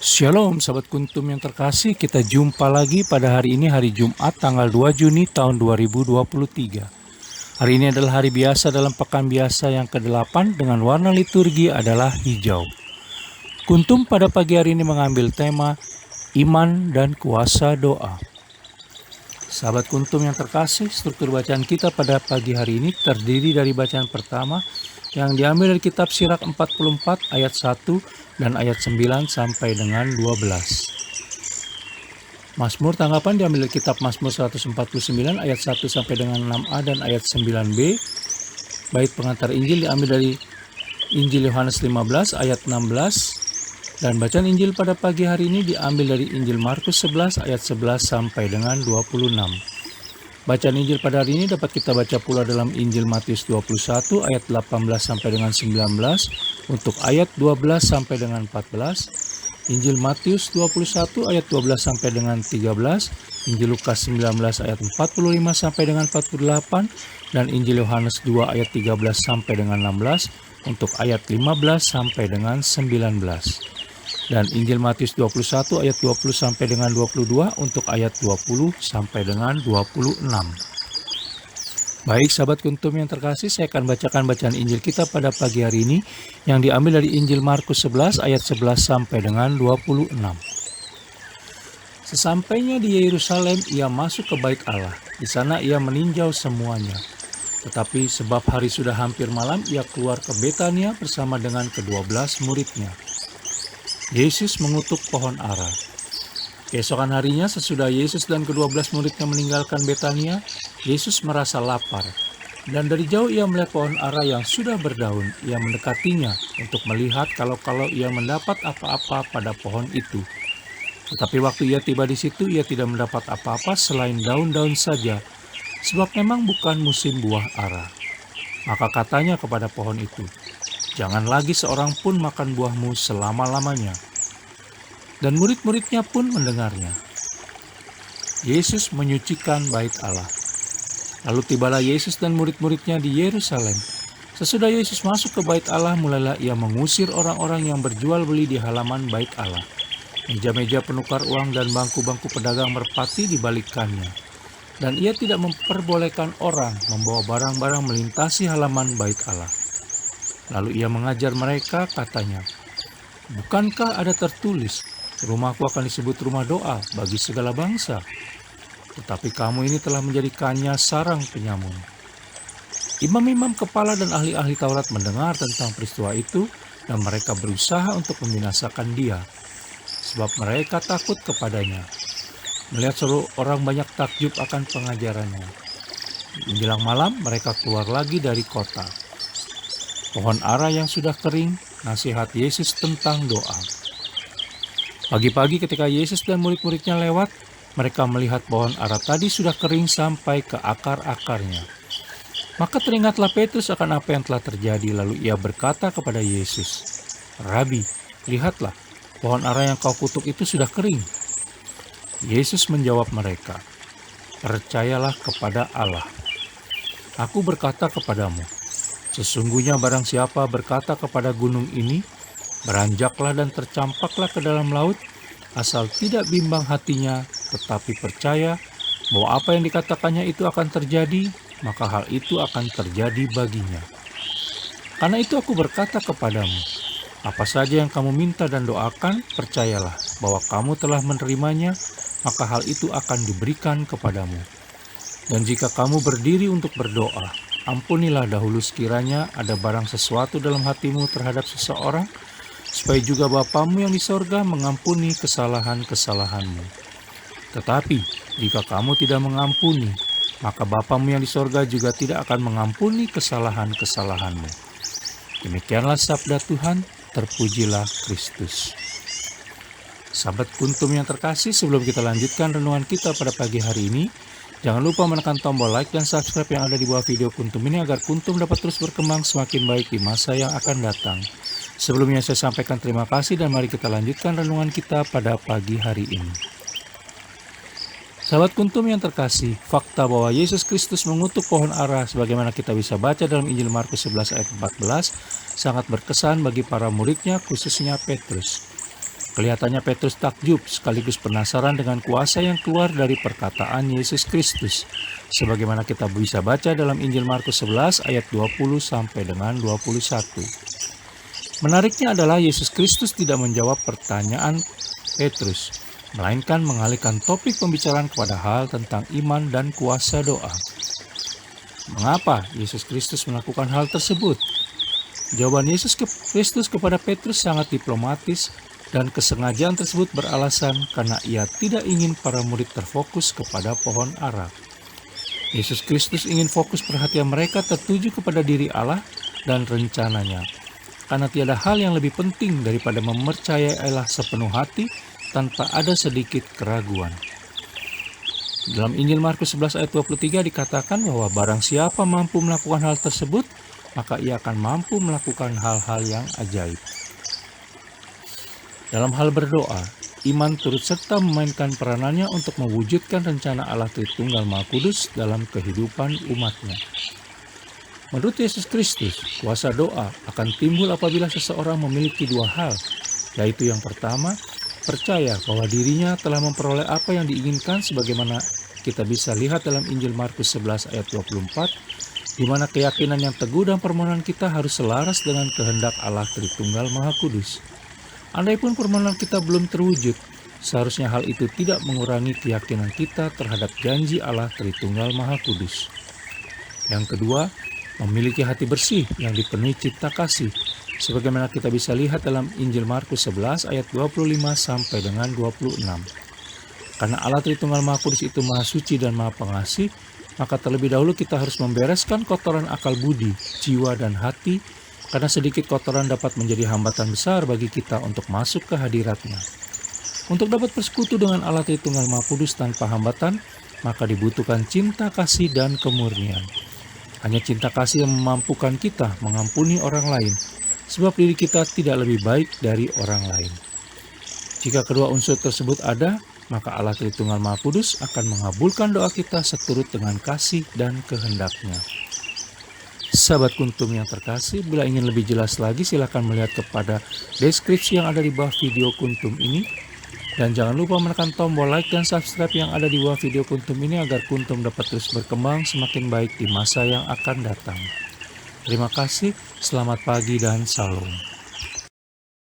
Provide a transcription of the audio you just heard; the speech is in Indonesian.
Shalom sahabat kuntum yang terkasih, kita jumpa lagi pada hari ini, hari Jumat tanggal 2 Juni tahun 2023. Hari ini adalah hari biasa dalam pekan biasa yang ke-8 dengan warna liturgi adalah hijau. Kuntum pada pagi hari ini mengambil tema iman dan kuasa doa. Sahabat kuntum yang terkasih, struktur bacaan kita pada pagi hari ini terdiri dari bacaan pertama yang diambil dari kitab Sirach 44 ayat 1 dan ayat 9 sampai dengan 12. Mazmur tanggapan diambil dari kitab Mazmur 149 ayat 1 sampai dengan 6a dan ayat 9b. Bait pengantar Injil diambil dari Injil Yohanes 15 ayat 16. Dan bacaan Injil pada pagi hari ini diambil dari Injil Markus 11 ayat 11 sampai dengan 26. Bacaan Injil pada hari ini dapat kita baca pula dalam Injil Matius 21 ayat 18 sampai dengan 19 untuk ayat 12 sampai dengan 14. Injil Matius 21 ayat 12 sampai dengan 13, Injil Lukas 19 ayat 45 sampai dengan 48, dan Injil Yohanes 2 ayat 13 sampai dengan 16 untuk ayat 15 sampai dengan 19. Dan Injil Matius 21 ayat 20 sampai dengan 22 untuk ayat 20 sampai dengan 26. Baik sahabat kuntum yang terkasih, saya akan bacakan bacaan Injil kita pada pagi hari ini yang diambil dari Injil Markus 11 ayat 11 sampai dengan 26. Sesampainya di Yerusalem, ia masuk ke bait Allah. Di sana ia meninjau semuanya. Tetapi sebab hari sudah hampir malam, ia keluar ke Betania bersama dengan ke-12 muridnya. Yesus mengutuk pohon ara. Keesokan harinya sesudah Yesus dan ke-12 muridnya meninggalkan Betania, Yesus merasa lapar. Dan dari jauh ia melihat pohon ara yang sudah berdaun. Ia mendekatinya untuk melihat kalau ia mendapat apa-apa pada pohon itu. Tetapi waktu ia tiba di situ, ia tidak mendapat apa-apa selain daun-daun saja, sebab memang bukan musim buah ara. Maka katanya kepada pohon itu, "Jangan lagi seorang pun makan buahmu selama-lamanya." Dan murid-muridnya pun mendengarnya. Yesus menyucikan bait Allah. Lalu tibalah Yesus dan murid-muridnya di Yerusalem. Sesudah Yesus masuk ke bait Allah, mulailah ia mengusir orang-orang yang berjual beli di halaman bait Allah. Meja-meja penukar uang dan bangku-bangku pedagang merpati dibalikkannya. Dan ia tidak memperbolehkan orang membawa barang-barang melintasi halaman bait Allah. Lalu ia mengajar mereka, katanya, "Bukankah ada tertulis, rumahku akan disebut rumah doa bagi segala bangsa? Tetapi kamu ini telah menjadikannya sarang penyamun." Imam-imam kepala dan ahli-ahli Taurat mendengar tentang peristiwa itu, dan mereka berusaha untuk membinasakan dia, sebab mereka takut kepadanya. Melihat seluruh orang banyak takjub akan pengajarannya. Menjelang malam, mereka keluar lagi dari kota. Pohon ara yang sudah kering, nasihat Yesus tentang doa. Pagi-pagi ketika Yesus dan murid-muridnya lewat, mereka melihat pohon ara tadi sudah kering sampai ke akar-akarnya. Maka teringatlah Petrus akan apa yang telah terjadi, lalu ia berkata kepada Yesus, "Rabi, lihatlah, pohon ara yang kau kutuk itu sudah kering." Yesus menjawab mereka, "Percayalah kepada Allah. Aku berkata kepadamu, sesungguhnya barang siapa berkata kepada gunung ini, beranjaklah dan tercampaklah ke dalam laut, asal tidak bimbang hatinya, tetapi percaya bahwa apa yang dikatakannya itu akan terjadi, maka hal itu akan terjadi baginya. Karena itu aku berkata kepadamu, apa saja yang kamu minta dan doakan, percayalah bahwa kamu telah menerimanya, maka hal itu akan diberikan kepadamu. Dan jika kamu berdiri untuk berdoa, ampunilah dahulu sekiranya ada barang sesuatu dalam hatimu terhadap seseorang, supaya juga Bapamu yang di sorga mengampuni kesalahan-kesalahanmu. Tetapi jika kamu tidak mengampuni, maka Bapamu yang di sorga juga tidak akan mengampuni kesalahan-kesalahanmu." Demikianlah sabda Tuhan, terpujilah Kristus. Sahabat kuntum yang terkasih, sebelum kita lanjutkan renungan kita pada pagi hari ini, jangan lupa menekan tombol like dan subscribe yang ada di bawah video kuntum ini agar kuntum dapat terus berkembang semakin baik di masa yang akan datang. Sebelumnya saya sampaikan terima kasih dan mari kita lanjutkan renungan kita pada pagi hari ini. Sahabat kuntum yang terkasih, fakta bahwa Yesus Kristus mengutuk pohon ara sebagaimana kita bisa baca dalam Injil Markus 11 ayat 14 sangat berkesan bagi para muridnya, khususnya Petrus. Kelihatannya Petrus takjub sekaligus penasaran dengan kuasa yang keluar dari perkataan Yesus Kristus. Sebagaimana kita bisa baca dalam Injil Markus 11 ayat 20 sampai dengan 21. Menariknya adalah Yesus Kristus tidak menjawab pertanyaan Petrus, melainkan mengalihkan topik pembicaraan kepada hal tentang iman dan kuasa doa. Mengapa Yesus Kristus melakukan hal tersebut? Jawaban Yesus Kristus kepada Petrus sangat diplomatis, dan kesengajaan tersebut beralasan karena ia tidak ingin para murid terfokus kepada pohon ara. Yesus Kristus ingin fokus perhatian mereka tertuju kepada diri Allah dan rencananya, karena tiada hal yang lebih penting daripada mempercayai Allah sepenuh hati tanpa ada sedikit keraguan. Dalam Injil Markus 11 ayat 23 dikatakan bahwa barang siapa mampu melakukan hal tersebut, maka ia akan mampu melakukan hal-hal yang ajaib. Dalam hal berdoa, iman turut serta memainkan peranannya untuk mewujudkan rencana Allah Tritunggal Maha Kudus dalam kehidupan umatnya. Menurut Yesus Kristus, kuasa doa akan timbul apabila seseorang memiliki dua hal, yaitu yang pertama, percaya bahwa dirinya telah memperoleh apa yang diinginkan sebagaimana kita bisa lihat dalam Injil Markus 11 ayat 24, di mana keyakinan yang teguh dan permohonan kita harus selaras dengan kehendak Allah Tritunggal Maha Kudus. Andaipun permohonan kita belum terwujud, seharusnya hal itu tidak mengurangi keyakinan kita terhadap janji Allah Tritunggal Maha Kudus. Yang kedua, memiliki hati bersih yang dipenuhi cipta kasih, sebagaimana kita bisa lihat dalam Injil Markus 11 ayat 25 sampai dengan 26. Karena Allah Tritunggal Maha Kudus itu Maha Suci dan Maha Pengasih, maka terlebih dahulu kita harus membereskan kotoran akal budi, jiwa, dan hati, karena sedikit kotoran dapat menjadi hambatan besar bagi kita untuk masuk ke hadirat-Nya. Untuk dapat bersekutu dengan Allah Tritunggal Maha Kudus tanpa hambatan, maka dibutuhkan cinta kasih dan kemurnian. Hanya cinta kasih yang memampukan kita mengampuni orang lain, sebab diri kita tidak lebih baik dari orang lain. Jika kedua unsur tersebut ada, maka Allah Tritunggal Maha Kudus akan mengabulkan doa kita seturut dengan kasih dan kehendak-Nya. Sahabat Kuntum yang terkasih, bila ingin lebih jelas lagi silakan melihat kepada deskripsi yang ada di bawah video Kuntum ini. Dan jangan lupa menekan tombol like dan subscribe yang ada di bawah video Kuntum ini agar Kuntum dapat terus berkembang semakin baik di masa yang akan datang. Terima kasih, selamat pagi dan salam.